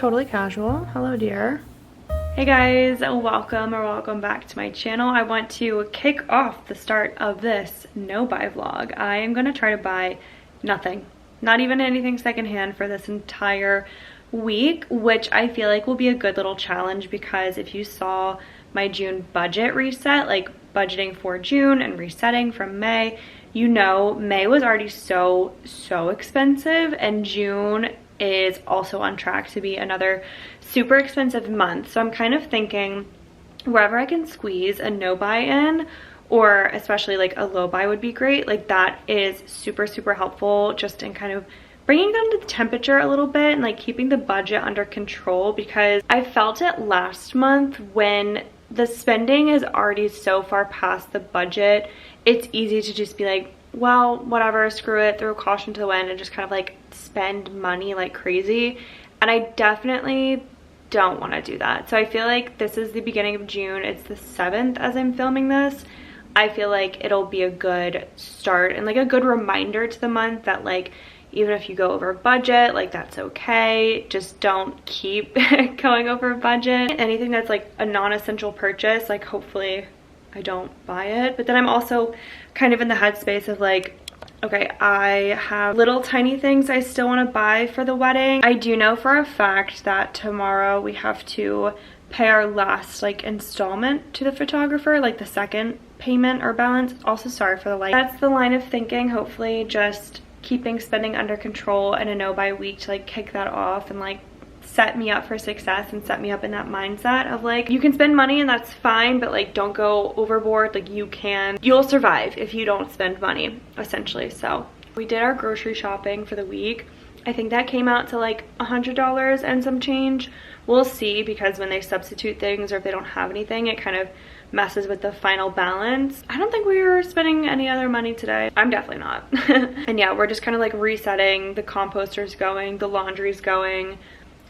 totally casual. Hello, dear. Hey guys, welcome back to my channel. I want to kick off the start of this no buy vlog. I am gonna try to buy nothing, not even anything secondhand for this entire week, which I feel like will be a good little challenge because if you saw my June budget reset, like budgeting for June and resetting from May, you know May was already so expensive, and June is also on track to be another super expensive month. So I'm kind of thinking wherever I can squeeze a no buy in, or especially like a low buy would be great. Like that is super helpful just in kind of bringing down the temperature a little bit and like keeping the budget under control, because I felt it last month when the spending is already so far past the budget. It's easy to just be like, well, whatever, screw it, throw caution to the wind and just kind of like spend money like crazy. And I definitely don't want to do that. So I feel like this is the beginning of June. It's the 7th as I'm filming this. I feel like it'll be a good start and like a good reminder to the month that like even if you go over budget, like that's okay. Just don't keep going over budget. Anything that's like a non-essential purchase, like hopefully I don't buy it. But then I'm also kind of in the headspace of like, okay, I have little tiny things I still want to buy for the wedding. I do know for a fact that tomorrow we have to pay our last like installment to the photographer, like the second payment or balance. Also, sorry for the light. That's the line of thinking. Hopefully just keeping spending under control and a no buy week to like kick that off and like set me up for success and set me up in that mindset of like, you can spend money and that's fine, but like don't go overboard. Like you'll survive if you don't spend money, essentially. So we did our grocery shopping for the week. I think that came out to like $100 and some change. We'll see, because when they substitute things or if they don't have anything, it kind of messes with the final balance. I don't think we were spending any other money today. I'm definitely not. And yeah, we're just kind of like resetting. The composter's going, the laundry's going,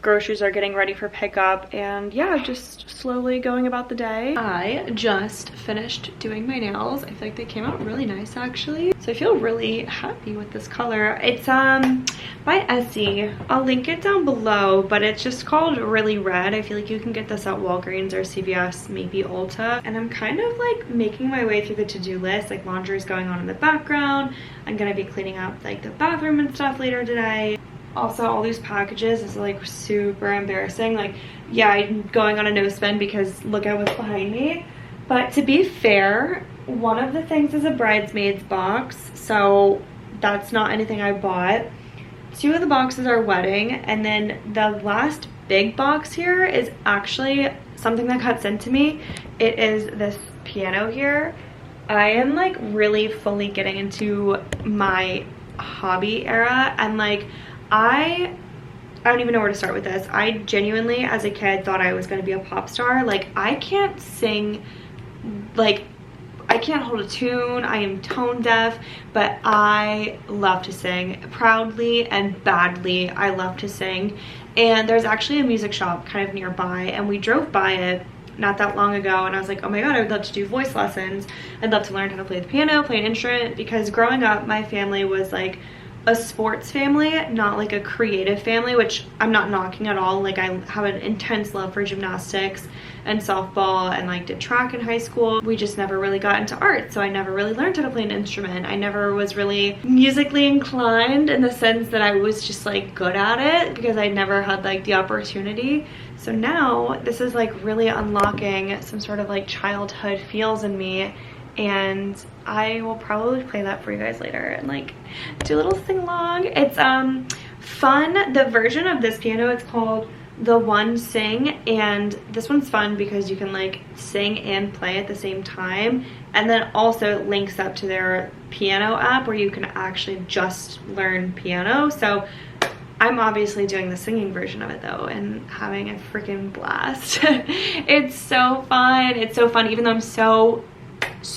groceries are getting ready for pickup, and yeah, just slowly going about the day. I just finished doing my nails. I feel like they came out really nice actually. So I feel really happy with this color. It's by Essie. I'll link it down below, but it's just called Really Red. I feel like you can get this at Walgreens or CVS, maybe Ulta. And I'm kind of like making my way through the to-do list. Like laundry's going on in the background. I'm gonna be cleaning up like the bathroom and stuff later today. Also, all these packages is like super embarrassing. Like, yeah, I'm going on a no spend because look at what's behind me. But to be fair, one of the things is a bridesmaid's box, so that's not anything I bought. Two of the boxes are wedding, and then the last big box here is actually something that got sent to me. It is this piano here. I am like really fully getting into my hobby era, and like I don't even know where to start with this. I genuinely, as a kid, thought I was going to be a pop star. Like, I can't sing, like, I can't hold a tune. I am tone deaf, but I love to sing. Proudly and badly, I love to sing. And there's actually a music shop kind of nearby, and we drove by it not that long ago, and I was like, oh my god, I would love to do voice lessons. I'd love to learn how to play the piano, play an instrument, because growing up, my family was like a sports family, not like a creative family, which I'm not knocking at all. Like, I have an intense love for gymnastics and softball, and like did track in high school. We just never really got into art, so I never really learned how to play an instrument. I never was really musically inclined in the sense that I was just like good at it, because I never had like the opportunity. So now this is like really unlocking some sort of like childhood feels in me, and I will probably play that for you guys later and like do a little sing along. It's fun. The version of this piano, it's called the One Sing, and this one's fun because you can like sing and play at the same time, and then also it links up to their piano app where you can actually just learn piano. So I'm obviously doing the singing version of it though and having a freaking blast. It's so fun. It's so fun, even though I'm so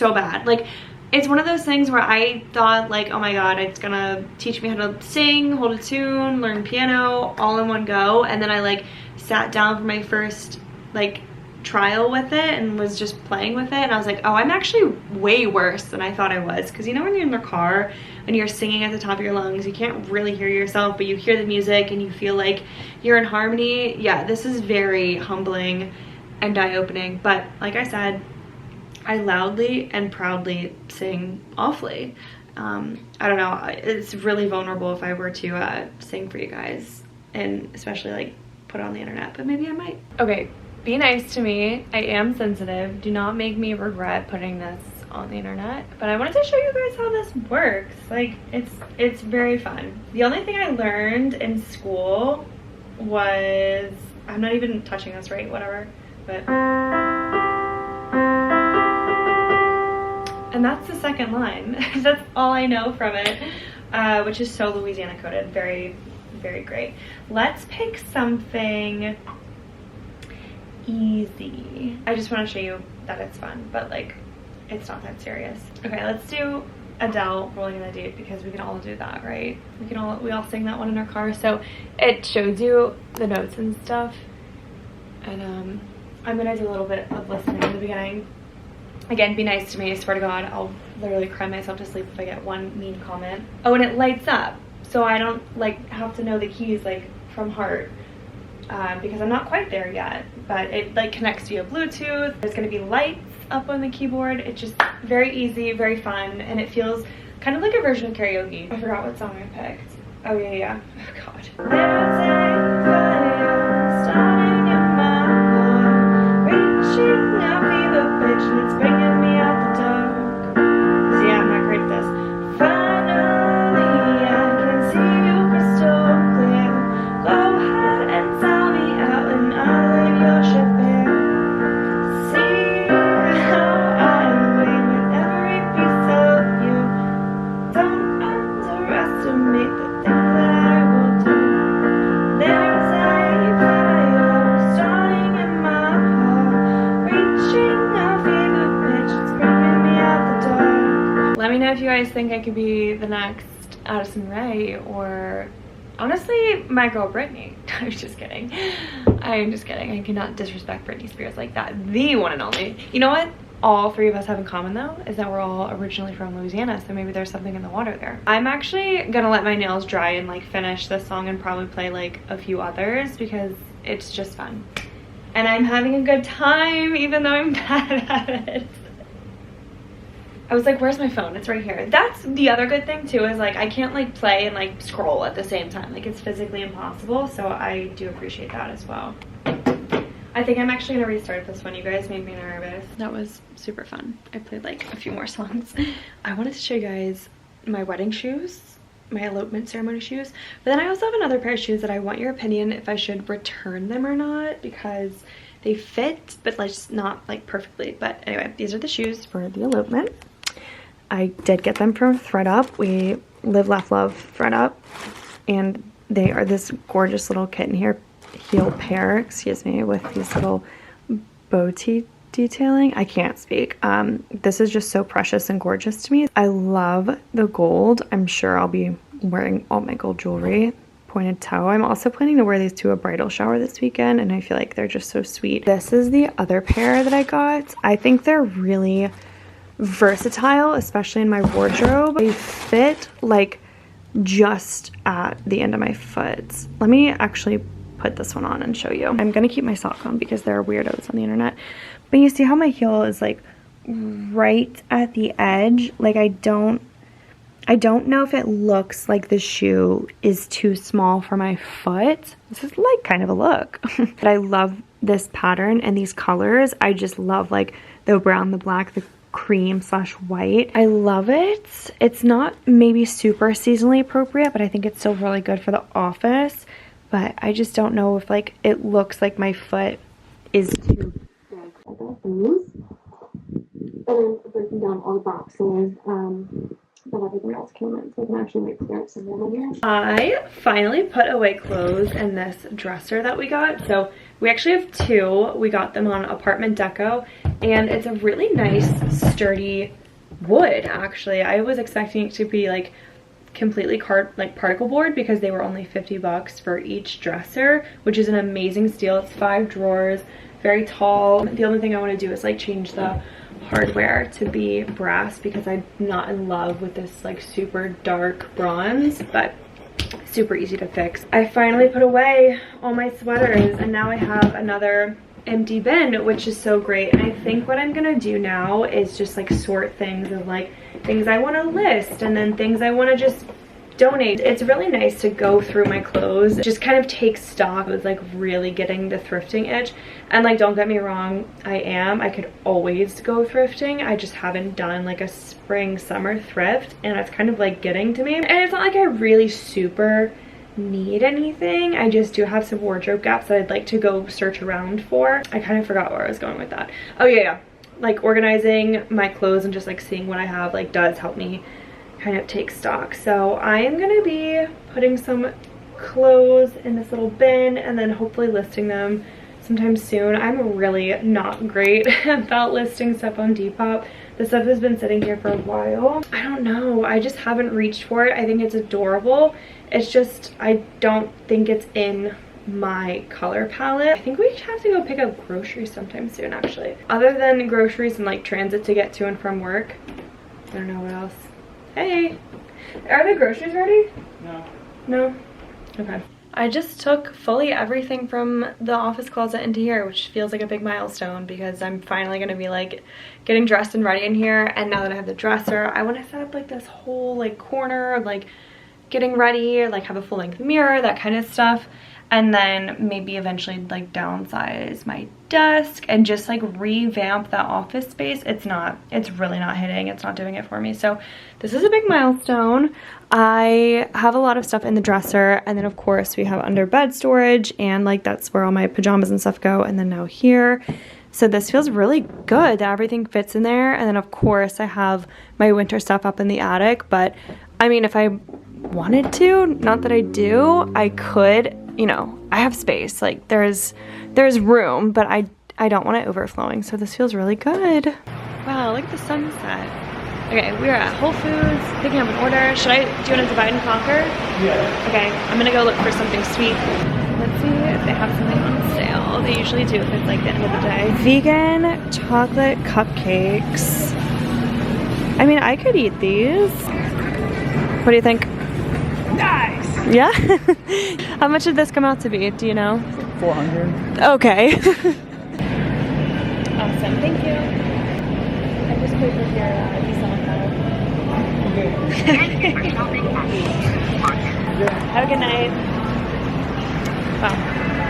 bad. Like, it's one of those things where I thought like, oh my god, it's gonna teach me how to sing, hold a tune, learn piano all in one go, and then I like sat down for my first like trial with it and was just playing with it, and I was like, oh, I'm actually way worse than I thought I was. Because you know when you're in the car and you're singing at the top of your lungs, you can't really hear yourself, but you hear the music and you feel like you're in harmony. Yeah, this is very humbling and eye-opening. But like I said, I loudly and proudly sing awfully. I don't know, it's really vulnerable if I were to sing for you guys, and especially like put it on the internet, but maybe I might. Okay, be nice to me. I am sensitive. Do not make me regret putting this on the internet. But I wanted to show you guys how this works. Like, it's very fun. The only thing I learned in school was, I'm not even touching this right, whatever, but, and that's the second line. That's all I know from it, which is so Louisiana coded. Very, very great. Let's pick something easy. I just want to show you that it's fun, but like, it's not that serious. Okay, let's do Adele, Rolling in the Deep, because we can all do that, right? We all sing that one in our car. So it shows you the notes and stuff. And I'm gonna do a little bit of listening in the beginning. Again, be nice to me. I swear to God, I'll literally cry myself to sleep if I get one mean comment. Oh, and it lights up, so I don't like have to know the keys like from heart. Because I'm not quite there yet, but it like connects via Bluetooth. There's gonna be lights up on the keyboard. It's just very easy, very fun, and it feels kind of like a version of karaoke. I forgot what song I picked. Oh yeah. Oh God. There's a fire starting in my heart, reaching a fever pitch, and it's bringing me out the dark. So yeah, I'm not great at this. Finally, I can see you crystal clear. Go ahead and tell me out, and I'll leave your ship here. See how I wait with every piece of you. Don't underestimate the things that I will do. There's a fire starting in my heart, reaching a fever pitch, it's bringing me out the dark. Let me know if you guys think I could be the next Addison Rae, or honestly, my girl Britney. I'm just kidding. I'm just kidding. I cannot disrespect Britney Spears like that. The one and only. You know what all three of us have in common though? Is that we're all originally from Louisiana, so maybe there's something in the water there. I'm actually gonna let my nails dry and like finish this song and probably play like a few others because it's just fun. And I'm having a good time even though I'm bad at it. I was like, where's my phone? It's right here. That's the other good thing too, is like I can't like play and like scroll at the same time. Like it's physically impossible, so I do appreciate that as well. I think I'm actually gonna restart this one. You guys made me nervous. That was super fun. I played like a few more songs. I wanted to show you guys my wedding shoes, my elopement ceremony shoes, but then I also have another pair of shoes that I want your opinion if I should return them or not, because they fit, but like not like perfectly. But anyway, these are the shoes for the elopement. I did get them from thredUP. We live, laugh, love thredUP, and they are this gorgeous little kitten here, heel pair, excuse me, with these little bow detailing. I can't speak. This is just so precious and gorgeous to me. I love the gold. I'm sure I'll be wearing all my gold jewelry. Pointed toe. I'm also planning to wear these to a bridal shower this weekend, and I feel like they're just so sweet. This is the other pair that I got. I think they're really versatile, especially in my wardrobe. They fit like just at the end of my foot. Let me actually put this one on and show you. I'm gonna keep my sock on because there are weirdos on the internet, but you see how my heel is like right at the edge? Like I don't know if it looks like the shoe is too small for my foot. This is like kind of a look. But I love this pattern and these colors. I just love like the brown, the black, the cream / white. I love it. It's not maybe super seasonally appropriate, but I think it's still really good for the office. But I just don't know if like it looks like my foot is too big. I got those. And then breaking down all the boxes. But everything else came in, so I can actually make clearance of them in here. I finally put away clothes in this dresser that we got. So we actually have two. We got them on Apartment Deco, and it's a really nice sturdy wood. Actually, I was expecting it to be like completely particle board because they were only $50 for each dresser, which is an amazing steal. It's 5 drawers, very tall. The only thing I want to do is like change the hardware to be brass because I'm not in love with this like super dark bronze, but super easy to fix. I finally put away all my sweaters and now I have another empty bin, which is so great. And I think what I'm gonna do now is just like sort things of like things I want to list and then things I want to just donate. It's really nice to go through my clothes, just kind of take stock with like really getting the thrifting itch. And like, don't get me wrong, I could always go thrifting. I just haven't done like a spring summer thrift and it's kind of like getting to me. And it's not like I really super need anything. I just do have some wardrobe gaps that I'd like to go search around for. I kind of forgot where I was going with that. Oh yeah, like organizing my clothes and just like seeing what I have like does help me kind of take stock. So I am gonna be putting some clothes in this little bin and then hopefully listing them sometime soon. I'm really not great about listing stuff on Depop. This stuff has been sitting here for a while. I don't know, I just haven't reached for it. I think it's adorable. It's just, I don't think it's in my color palette. I think we have to go pick up groceries sometime soon actually. Other than groceries and like transit to get to and from work, I don't know what else. Hey, are the groceries ready? No. No? Okay. I just took fully everything from the office closet into here, which feels like a big milestone because I'm finally gonna be like getting dressed and ready in here. And now that I have the dresser, I want to set up like this whole like corner of like getting ready, like have a full length mirror, that kind of stuff. And then maybe eventually like downsize my desk and just like revamp that office space. It's really not hitting, it's not doing it for me. So this is a big milestone. I have a lot of stuff in the dresser, and then of course we have under bed storage, and like that's where all my pajamas and stuff go, and then now here. So this feels really good that everything fits in there. And then of course I have my winter stuff up in the attic, but I mean, if I wanted to, not that I do, I could, you know, I have space, like there's room, but I don't want it overflowing. So this feels really good. Wow, look at the sunset. Okay, we are at Whole Foods picking up an order. Do you want to divide and conquer? Yeah. Okay, I'm gonna go look for something sweet. Let's see if they have something on sale. They usually do if it's like the end of the day. Vegan chocolate cupcakes. I mean, I could eat these. What do you think? Nice. Yeah? How much did this come out to be? Do you know? 400. Okay. Awesome. Thank you. I just paid with your Visa on that. Have a good night. Wow.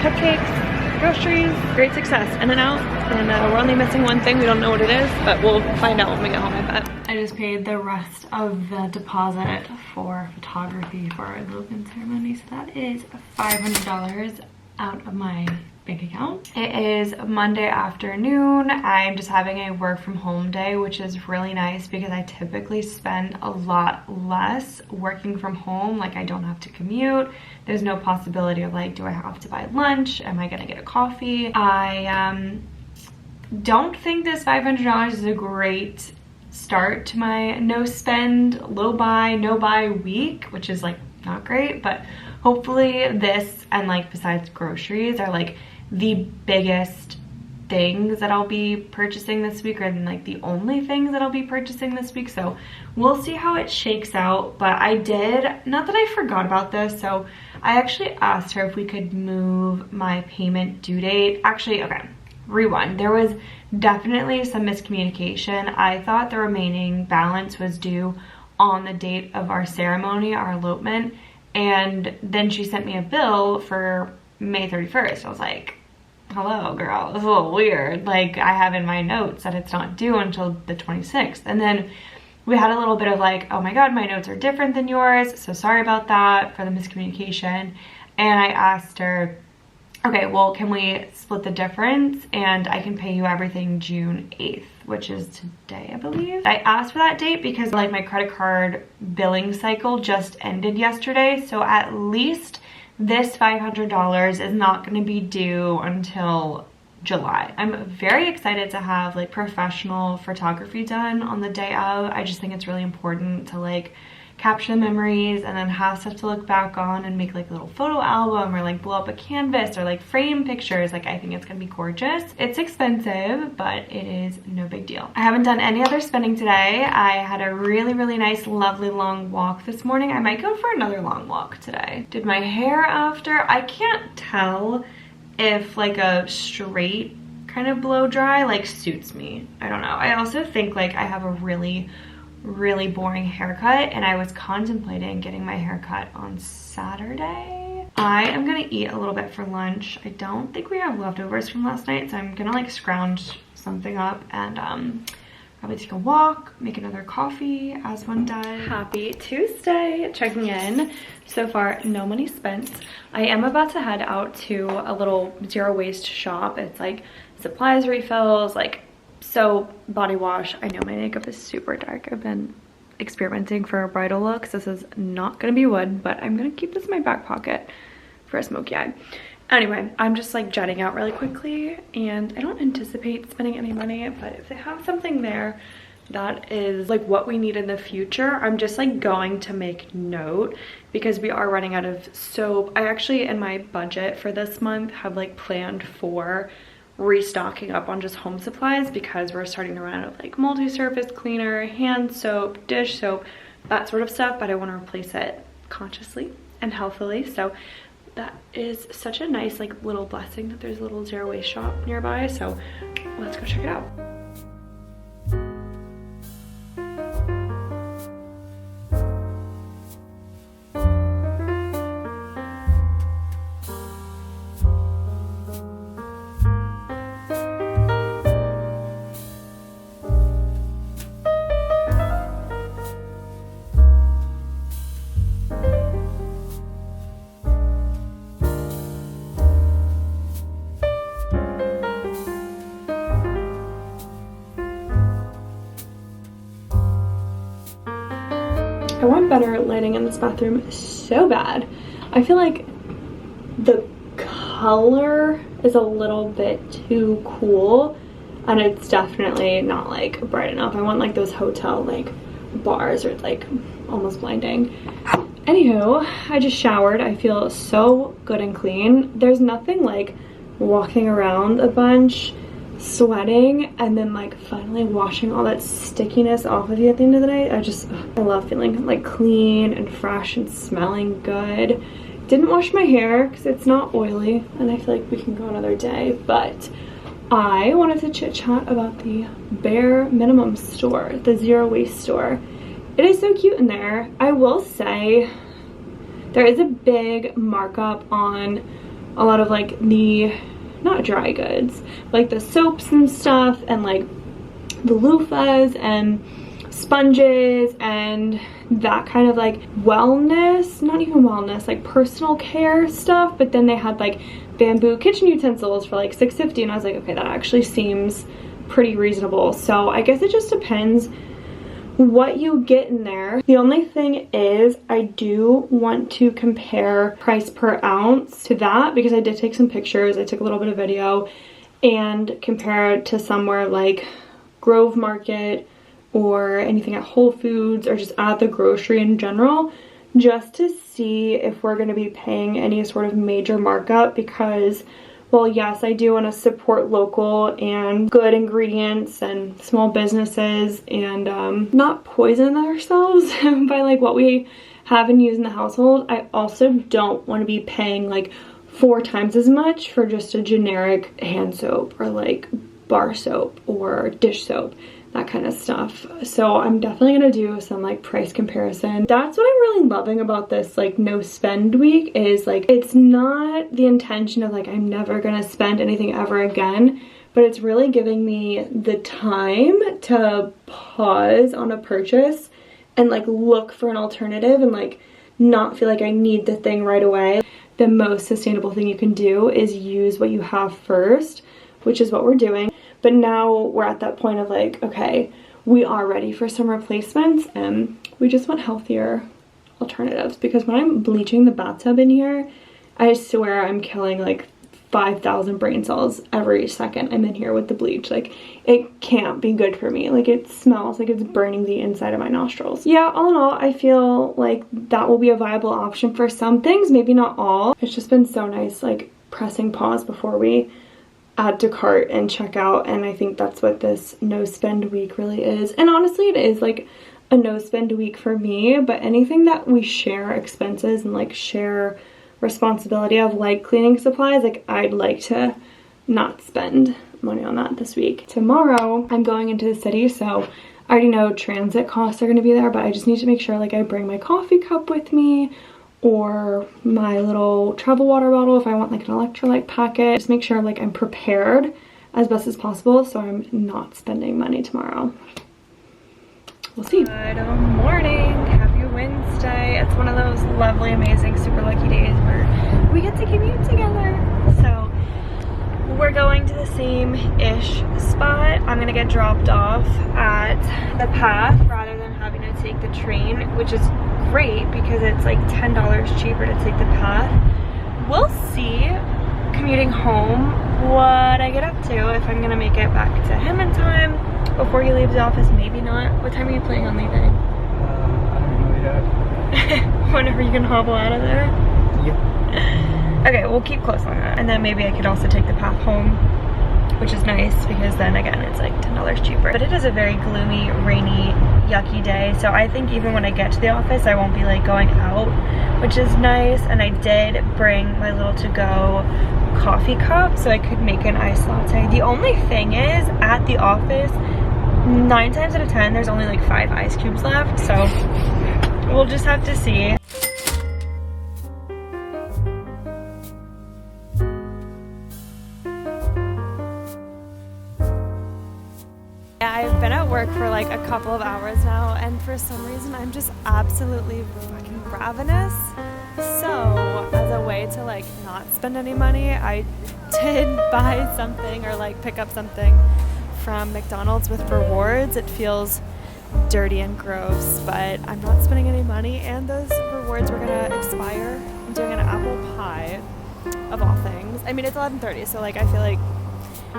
Cupcakes, groceries, great success. In and out. And we're only missing one thing. We don't know what it is, but we'll find out when we get home, I bet. I just paid the rest of the deposit for photography for our elopement ceremony. So that is $500 out of my bank account. It is Monday afternoon. I'm just having a work from home day, which is really nice because I typically spend a lot less working from home. Like I don't have to commute. There's no possibility of like, do I have to buy lunch? Am I gonna get a coffee? I don't think this $500 is a great start to my no spend, low buy, no buy week, which is like not great, but hopefully this and like besides groceries are like the biggest things that I'll be purchasing this week, or like the only things that I'll be purchasing this week. So we'll see how it shakes out. But I did, not that I forgot about this, so I actually asked her if we could move my payment due date. Actually, okay, rewind. There was definitely some miscommunication. I thought the remaining balance was due on the date of our ceremony, our elopement, and then she sent me a bill for May 31st. I was like, hello girl, this is a little weird. Like I have in my notes that it's not due until the 26th. And then we had a little bit of like, oh my god, my notes are different than yours, so sorry about that for the miscommunication. And I asked her, okay, well, can we split the difference and I can pay you everything June 8th, which is today, I believe. I asked for that date because like my credit card billing cycle just ended yesterday, so at least this $500 is not going to be due until July. I'm very excited to have like professional photography done on the day of. I just think it's really important to like capture the memories and then have stuff to look back on and make like a little photo album or like blow up a canvas or like frame pictures. Like I think it's gonna be gorgeous. It's expensive, but it is no big deal. I haven't done any other spending today. I had a really nice, lovely long walk this morning. I might go for another long walk today. Did my hair after. I can't tell if like a straight kind of blow dry like suits me. I don't know. I also think like I have a really boring haircut, and I was contemplating getting my haircut on Saturday. I am gonna eat a little bit for lunch. I don't think we have leftovers from last night, so I'm gonna like scrounge something up and probably take a walk, make another coffee as one does. Happy Tuesday, checking in. So far, no money spent. I am about to head out to a little zero waste shop. It's like supplies refills, like soap, body wash. I know my makeup is super dark. I've been experimenting for a bridal look. So this is not gonna be wood, but I'm gonna keep this in my back pocket for a smoky eye. Anyway, I'm just like jetting out really quickly, and I don't anticipate spending any money, but if they have something there that is like what we need in the future, I'm just like going to make note because we are running out of soap. I actually, in my budget for this month, have like planned for restocking up on just home supplies because we're starting to run out of like multi-surface cleaner, hand soap, dish soap, that sort of stuff, but I want to replace it consciously and healthily. So that is such a nice like little blessing that there's a little zero waste shop nearby. So let's go check it out. I want better lighting in this bathroom so bad. I feel like the color is a little bit too cool, and it's definitely not like bright enough. I want like those hotel like bars where it's like almost blinding. Anywho, I just showered. I feel so good and clean. There's nothing like walking around a bunch, sweating, and then like finally washing all that stickiness off of you at the end of the day. I love feeling like clean and fresh and smelling good. Didn't wash my hair because it's not oily, and I feel like we can go another day, but I wanted to chit chat about the bare minimum store, the zero waste store. It is so cute in there. I will say there is a big markup on a lot of like the not dry goods, like the soaps and stuff, and like the loofahs and sponges and that kind of like wellness, not even wellness, like personal care stuff. But then they had like bamboo kitchen utensils for like $6.50, and I was like, okay, that actually seems pretty reasonable. So I guess it just depends what you get in there. The only thing is I do want to compare price per ounce to that because I did take some pictures. I took a little bit of video and compare it to somewhere like Grove Market or anything at Whole Foods or just at the grocery in general, just to see if we're going to be paying any sort of major markup because, well, yes, I do want to support local and good ingredients and small businesses and not poison ourselves by like what we have and use in the household. I also don't want to be paying like 4 times as much for just a generic hand soap or like bar soap or dish soap, that kind of stuff. So I'm definitely gonna do some like price comparison. That's what I'm really loving about this like no spend week is like it's not the intention of like I'm never gonna spend anything ever again, but it's really giving me the time to pause on a purchase and like look for an alternative and like not feel like I need the thing right away. The most sustainable thing you can do is use what you have first, which is what we're doing. But now we're at that point of like, okay, we are ready for some replacements and we just want healthier alternatives because when I'm bleaching the bathtub in here, I swear I'm killing like 5,000 brain cells every second I'm in here with the bleach. Like, it can't be good for me. Like, it smells like it's burning the inside of my nostrils. Yeah, all in all, I feel like that will be a viable option for some things, maybe not all. It's just been so nice, like, pressing pause before we add to cart and check out, and I think that's what this no spend week really is. And honestly, it is like a no spend week for me, but anything that we share expenses and like share responsibility of, like cleaning supplies, like I'd like to not spend money on that this week. Tomorrow I'm going into the city, so I already know transit costs are going to be there, but I just need to make sure like I bring my coffee cup with me or my little travel water bottle if I want like an electrolyte packet. Just make sure like I'm prepared as best as possible so I'm not spending money tomorrow. We'll see. Good morning. Happy Wednesday. It's one of those lovely, amazing, super lucky days where we get to commute together. So we're going to the same-ish spot. I'm gonna get dropped off at the path rather than having to take the train, which is great because it's like $10 cheaper to take the path. We'll see commuting home what I get up to, if I'm gonna make it back to him in time before he leaves the office, maybe not. What time are you planning on leaving? I don't know yet. Whenever you can hobble out of there? Yep. Okay, we'll keep close on that. And then maybe I could also take the path home, which is nice because then again, it's like $10 cheaper. But it is a very gloomy, rainy, yucky day. So I think even when I get to the office, I won't be like going out, which is nice. And I did bring my little to-go coffee cup so I could make an iced latte. The only thing is at the office, 9 times out of 10, there's only like 5 ice cubes left. So we'll just have to see. I've been at work for like a couple of hours now, and for some reason I'm just absolutely fucking ravenous. So as a way to like not spend any money, I did buy something or like pick up something from McDonald's with rewards. It feels dirty and gross, but I'm not spending any money, and those rewards were gonna expire. I'm doing an apple pie of all things. I mean, it's 11:30, so like I feel like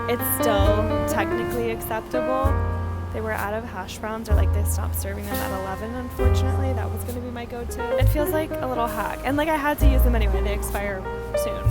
it's still technically acceptable. They were out of hash browns, or like they stopped serving them at 11, unfortunately. That was gonna be my go-to. It feels like a little hack, and like I had to use them anyway. They expire soon.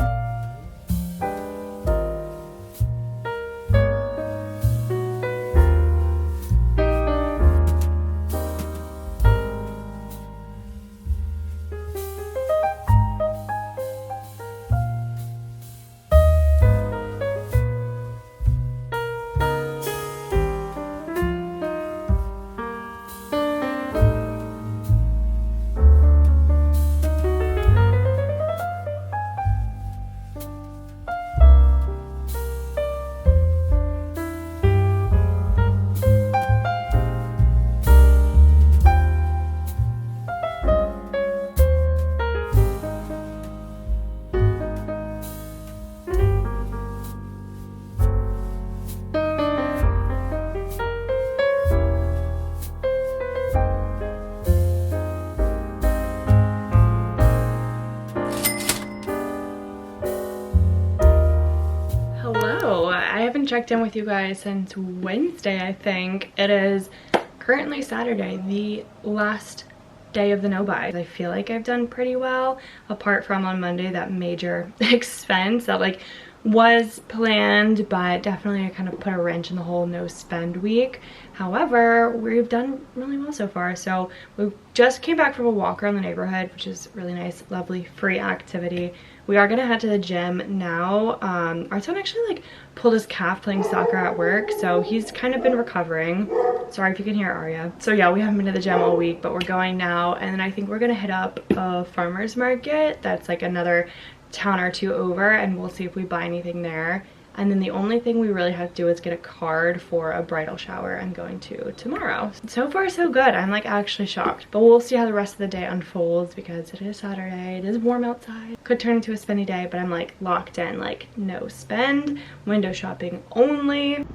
Checked in with you guys since Wednesday. I think it is currently Saturday, the last day of the no buy. I feel like I've done pretty well, apart from on Monday, that major expense that like was planned, but definitely I kind of put a wrench in the whole no spend week. However, we've done really well so far. So we just came back from a walk around the neighborhood, which is really nice, lovely, free activity. We are gonna head to the gym now. Our son actually like pulled his calf playing soccer at work, so he's kind of been recovering. Sorry if you can hear Arya. So yeah, we haven't been to the gym all week, but we're going now, and then I think we're gonna hit up a farmer's market that's like another town or two over, and we'll see if we buy anything there. And then the only thing we really have to do is get a card for a bridal shower I'm going to tomorrow. So far so good. I'm like actually shocked, but we'll see how the rest of the day unfolds because it is Saturday, it is warm outside. Could turn into a spendy day, but I'm like locked in, like no spend, window shopping only.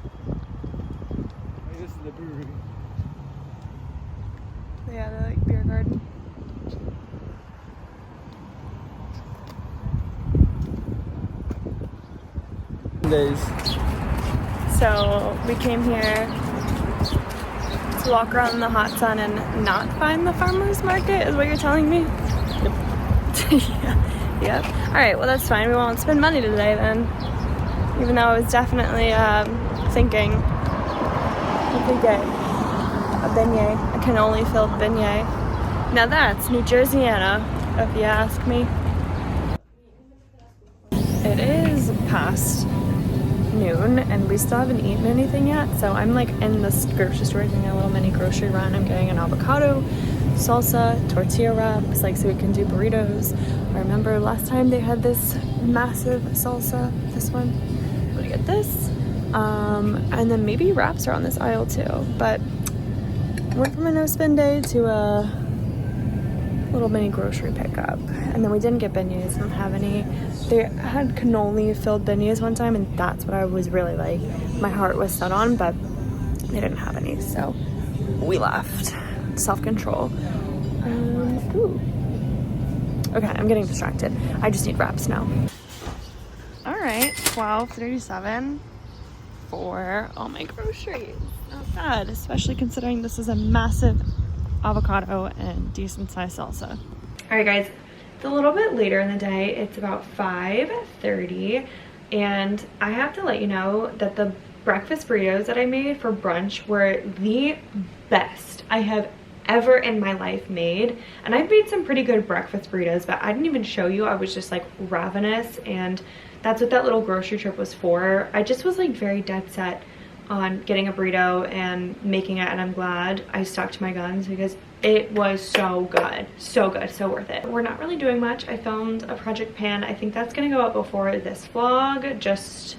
This is the brewery. Yeah, the like beer garden. days. So we came here to walk around in the hot sun and not find the farmer's market, is what you're telling me? Yep. Yeah. Yep. Alright, well that's fine. We won't spend money today then. Even though I was definitely thinking we could get a beignet, a cannoli filled beignet. Now that's New Jerseyana, if you ask me. It is past noon and we still haven't eaten anything yet, so I'm like in this grocery store doing a little mini grocery run. I'm getting an avocado, salsa, tortilla wraps, like so we can do burritos. I remember last time they had this massive salsa, this one. I'm gonna get this. And then maybe wraps are on this aisle too, but went from a no spend day to a little mini grocery pickup. And then we didn't get beignets, didn't have any. They had cannoli filled beignets one time and that's what I was really like, my heart was set on, but they didn't have any, so we left. Self-control. Ooh. Okay, I'm getting distracted. I just need wraps now. All right, 12:37 for all my groceries. Not bad, especially considering this is a massive avocado and decent sized salsa. All right guys, it's a little bit later in the day. It's about 5:30 and I have to let you know that the breakfast burritos that I made for brunch were the best I have ever in my life made. And I've made some pretty good breakfast burritos, but I didn't even show you. I was just like ravenous, and that's what that little grocery trip was for. I just was like very dead set on getting a burrito and making it, and I'm glad I stuck to my guns because it was so good, so worth it. We're not really doing much. I filmed a project pan. I think that's gonna go up before this vlog, just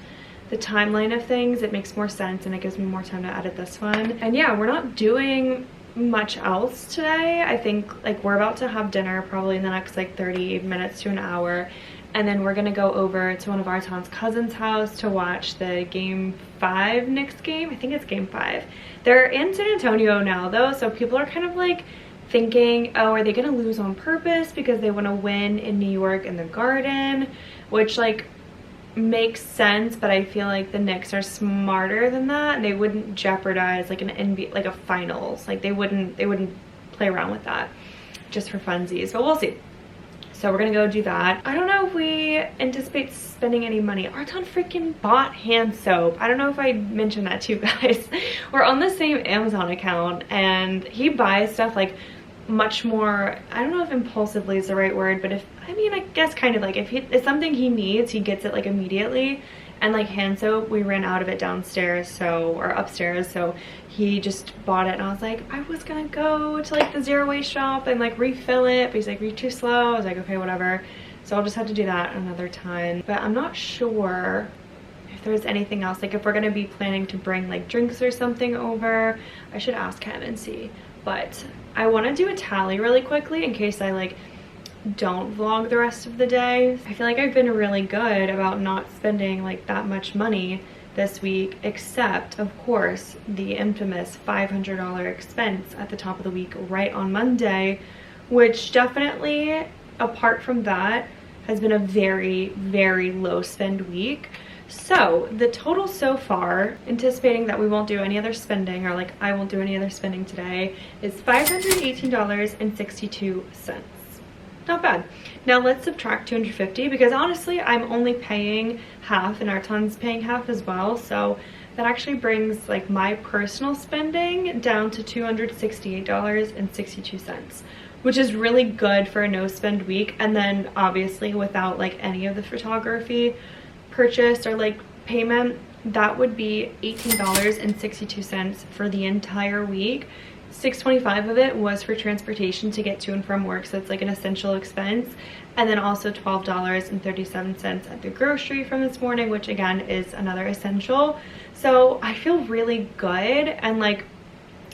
the timeline of things. It makes more sense and it gives me more time to edit this one. And yeah, we're not doing much else today. I think like we're about to have dinner probably in the next like 30 minutes to an hour, and then we're gonna go over to one of our town's cousin's house to watch the game 5 Knicks game. I think it's game 5. They're in San Antonio now though, so people are kind of like thinking, oh, are they gonna lose on purpose because they want to win in New York in the Garden, which like makes sense, but I feel like the Knicks are smarter than that, and they wouldn't jeopardize like an NBA, like a finals. Like they wouldn't play around with that just for funsies, but we'll see. So we're gonna go do that. I don't know if we anticipate spending any money. Our town freaking bought hand soap. I don't know if I mentioned that to you guys. We're on the same Amazon account and he buys stuff like much more, I don't know if impulsively is the right word, but if, I mean, I guess kind of like if it's something he needs, he gets it like immediately. And like hand soap, we ran out of it downstairs, so, or upstairs, so he just bought it and I was like, I was gonna go to like the zero waste shop and like refill it, but he's like, you're too slow. I was like, okay, whatever. So I'll just have to do that another time. But I'm not sure if there's anything else, like if we're gonna be planning to bring like drinks or something over. I should ask him and see, but I want to do a tally really quickly in case I like don't vlog the rest of the day. I feel like I've been really good about not spending like that much money this week, except of course the infamous $500 expense at the top of the week right on Monday, which definitely apart from that has been a very low spend week. So the total so far, anticipating that we won't do any other spending, or like I won't do any other spending today, is $518.62. Not bad. Now let's subtract 250 because honestly I'm only paying half and our ton's paying half as well, so that actually brings like my personal spending down to $268.62, which is really good for a no spend week. And then obviously without like any of the photography purchase or like payment, that would be $18.62 for the entire week. $6.25 of it was for transportation to get to and from work, so it's like an essential expense, and then also $12.37 at the grocery from this morning, which again is another essential. So I feel really good, and like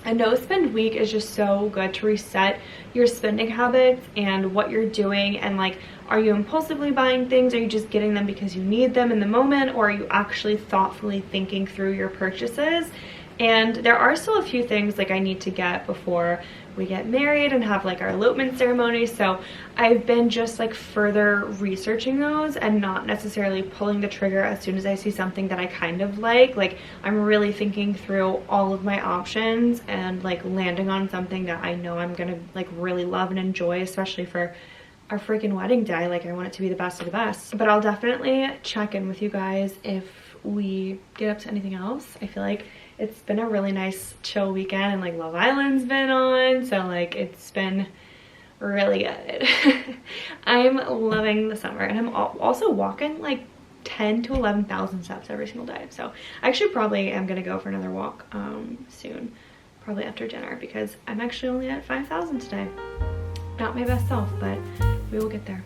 a no spend week is just so good to reset your spending habits and what you're doing, and like, are you impulsively buying things? Are you just getting them because you need them in the moment, or are you actually thoughtfully thinking through your purchases? And there are still a few things like I need to get before we get married and have like our elopement ceremony. So I've been just like further researching those and not necessarily pulling the trigger as soon as I see something that I kind of like. Like I'm really thinking through all of my options and like landing on something that I know I'm gonna like really love and enjoy, especially for our freaking wedding day. Like I want it to be the best of the best. But I'll definitely check in with you guys if we get up to anything else. I feel like it's been a really nice chill weekend, and like Love Island's been on, so like it's been really good. I'm loving the summer, and I'm also walking like 10 to 11,000 steps every single day. So I actually probably am gonna go for another walk soon, probably after dinner, because I'm actually only at 5,000 today. Not my best self, but we will get there.